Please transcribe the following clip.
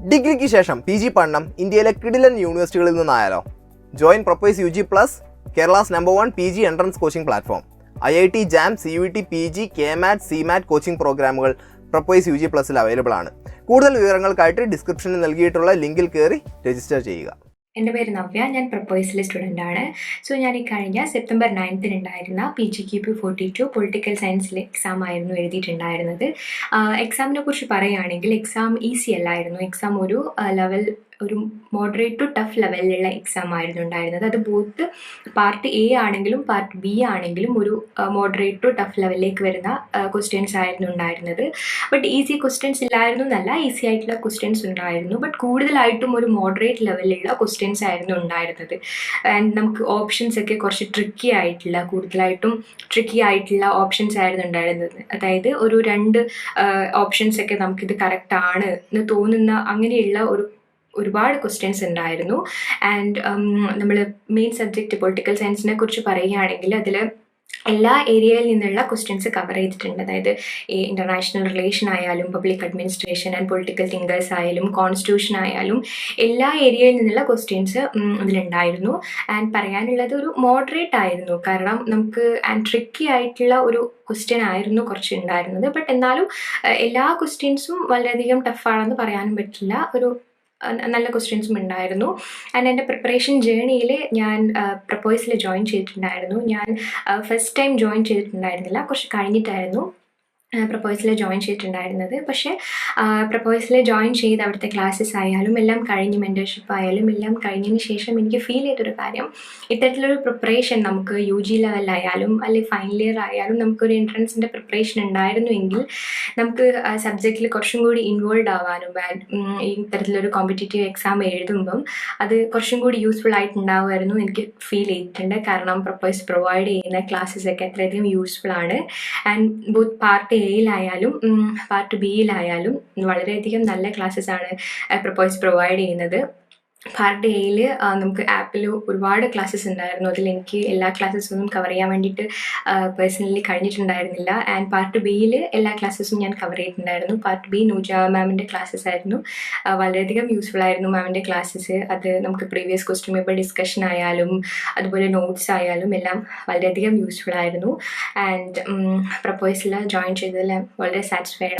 ഡിഗ്രിക്ക് ശേഷം PG പഠനം ഇന്ത്യയിലെ കിടിലൻ യൂണിവേഴ്സിറ്റികളിൽ നിന്നായാലോ? Join Propaize UG+, Kerala's No.1 PG entrance coaching platform. IIT JAM, CUET, PG, KMAT, CMAT coaching പ്രോഗ്രാമുകൾ പ്രൊപ്പൈസ് UG+ൽ അവൈലബിൾ ആണ്. കൂടുതൽ വിവരങ്ങൾക്കായിട്ട് ഡിസ്ക്രിപ്ഷനിൽ നൽകിയിട്ടുള്ള ലിങ്കിൽ കയറി രജിസ്റ്റർ ചെയ്യുക. എൻ്റെ പേര് നവ്യ, ഞാൻ പ്രപ്പോയ്സിലെ സ്റ്റുഡൻ്റ് ആണ്. സോ ഞാൻ ഈ കഴിഞ്ഞ സെപ്റ്റംബർ 9 ഉണ്ടായിരുന്ന PGQP42 പൊളിറ്റിക്കൽ സയൻസിലെ എക്സാം ആയിരുന്നു എഴുതിയിട്ടുണ്ടായിരുന്നത്. എക്സാമിനെ കുറിച്ച് പറയുകയാണെങ്കിൽ എക്സാം ഈസി അല്ലായിരുന്നു. എക്സാം ഒരു മോഡറേറ്റ് ടു ടഫ് ലെവലിലുള്ള എക്സാം ആയിരുന്നു ഉണ്ടായിരുന്നത്. അത് ബോത്ത് പാർട്ട് A ആണെങ്കിലും പാർട്ട് B ആണെങ്കിലും ഒരു മോഡറേറ്റ് ടു ടഫ് ലെവലിലേക്ക് വരുന്ന ക്വസ്റ്റ്യൻസ് ആയിരുന്നു ഉണ്ടായിരുന്നത്. ബട്ട് ഈസി ക്വസ്റ്റ്യൻസ് ഇല്ലായിരുന്നു എന്നല്ല, ഈസി ആയിട്ടുള്ള ക്വസ്റ്റ്യൻസ് ഉണ്ടായിരുന്നു. ബട്ട് കൂടുതലായിട്ടും ഒരു മോഡറേറ്റ് ലെവലിലുള്ള ക്വസ്റ്റ്യൻസ് ആയിരുന്നു ഉണ്ടായിരുന്നത്. ആൻഡ് നമുക്ക് ഓപ്ഷൻസ് ഒക്കെ കുറച്ച് കൂടുതലായിട്ടും ട്രിക്കി ആയിട്ടുള്ള ഓപ്ഷൻസ് ആയിരുന്നു ഉണ്ടായിരുന്നത്. അതായത് ഒരു 2 ഓപ്ഷൻസ് ഒക്കെ നമുക്കിത് കറക്റ്റ് ആണ് എന്ന് തോന്നുന്ന അങ്ങനെയുള്ള ഒരുപാട് ക്വസ്റ്റ്യൻസ് ഉണ്ടായിരുന്നു. ആൻഡ് നമ്മൾ മെയിൻ സബ്ജക്റ്റ് പൊളിറ്റിക്കൽ സയൻസിനെ കുറിച്ച് പറയുകയാണെങ്കിൽ അതിൽ എല്ലാ ഏരിയയിൽ നിന്നുള്ള ക്വസ്റ്റ്യൻസ് കവർ ചെയ്തിട്ടുണ്ട്. അതായത് ഇൻ്റർനാഷണൽ റിലേഷൻ ആയാലും public administration and political thinkers ആയാലും കോൺസ്റ്റിറ്റ്യൂഷൻ ആയാലും എല്ലാ ഏരിയയിൽ നിന്നുള്ള ക്വസ്റ്റ്യൻസ് ഇതിലുണ്ടായിരുന്നു. ആൻഡ് പറയാനുള്ളത് ഒരു മോഡറേറ്റ് ആയിരുന്നു, കാരണം നമുക്ക് ട്രിക്കി ആയിട്ടുള്ള ഒരു ക്വസ്റ്റ്യൻ ആയിരുന്നു കുറച്ച് ഉണ്ടായിരുന്നത്. ബട്ട് എന്നാലും എല്ലാ ക്വസ്റ്റ്യൻസും വളരെയധികം ടഫാണെന്ന് പറയാനും പറ്റില്ല, ഒരു നല്ല ക്വസ്റ്റ്യൻസും ഉണ്ടായിരുന്നു. ആൻഡ് എൻ്റെ പ്രിപ്പറേഷൻ ജേണിയിൽ ഞാൻ പ്രപ്പോയ്സിൽ ജോയിൻ ചെയ്തിട്ടുണ്ടായിരുന്നു. ഞാൻ ഫസ്റ്റ് ടൈം ജോയിൻ ചെയ്തിട്ടുണ്ടായിരുന്നില്ല, കുറച്ച് കഴിഞ്ഞിട്ടായിരുന്നു പ്രപ്പോയ്സിൽ ജോയിൻ ചെയ്തിട്ടുണ്ടായിരുന്നത്. പക്ഷേ പ്രപ്പോയ്സിൽ ജോയിൻ ചെയ്ത് അവിടുത്തെ ക്ലാസ്സസ് ആയാലും എല്ലാം കഴിഞ്ഞ് മെൻറ്റർഷിപ്പ് ആയാലും എല്ലാം കഴിഞ്ഞതിന് ശേഷം എനിക്ക് ഫീൽ ചെയ്തൊരു കാര്യം, ഇത്തരത്തിലൊരു പ്രിപ്പറേഷൻ നമുക്ക് UG ലെവലായാലും അല്ലെങ്കിൽ ഫൈനൽ ഇയർ ആയാലും നമുക്കൊരു എൻട്രൻസിൻ്റെ പ്രിപ്പറേഷൻ ഉണ്ടായിരുന്നു എങ്കിൽ നമുക്ക് സബ്ജക്റ്റിൽ കുറച്ചും കൂടി ഇൻവോൾവ് ആവാനും ഈ ഇത്തരത്തിലൊരു കോമ്പറ്റേറ്റീവ് എക്സാം എഴുതുമ്പം അത് കുറച്ചും കൂടി യൂസ്ഫുൾ ആയിട്ടുണ്ടാവുമായിരുന്നു എനിക്ക് ഫീൽ ചെയ്തിട്ടുണ്ട്. കാരണം പ്രപ്പോയ്സ് പ്രൊവൈഡ് ചെയ്യുന്ന ക്ലാസ്സസ് ഒക്കെ അത്രയധികം യൂസ്ഫുൾ ആണ്. ആൻഡ് ബോത്ത് പാർട്ട് എയിലായാലും പാർട്ട് ബിയിലായാലും വളരെയധികം നല്ല ക്ലാസ്സസ് ആണ് പ്രപ്പോയ്സ് പ്രൊവൈഡ് ചെയ്യുന്നത്. പാർട്ട് എയിൽ നമുക്ക് ആപ്പിൽ ഒരുപാട് ക്ലാസ്സസ് ഉണ്ടായിരുന്നു. അതിൽ എനിക്ക് എല്ലാ ക്ലാസ്സസൊന്നും കവർ ചെയ്യാൻ വേണ്ടിയിട്ട് പേഴ്സണലി കഴിഞ്ഞിട്ടുണ്ടായിരുന്നില്ല. ആൻഡ് പാർട്ട് ബിയിൽ എല്ലാ ക്ലാസ്സസും ഞാൻ കവർ ചെയ്തിട്ടുണ്ടായിരുന്നു. പാർട്ട് ബി നൂജ മാമിൻ്റെ ക്ലാസ്സസ് ആയിരുന്നു. വളരെയധികം യൂസ്ഫുൾ ആയിരുന്നു മാമിൻ്റെ ക്ലാസ്സസ്. അത് നമുക്ക് പ്രീവിയസ് ക്വസ്റ്റ്യൻ പേപ്പർ ഡിസ്കഷൻ ആയാലും അതുപോലെ നോട്ട്സ് ആയാലും എല്ലാം വളരെയധികം യൂസ്ഫുൾ ആയിരുന്നു. ആൻഡ് പ്രപ്പോയ്സിൽ ജോയിൻ ചെയ്തതിൽ വളരെ സാറ്റിസ്ഫൈഡ്.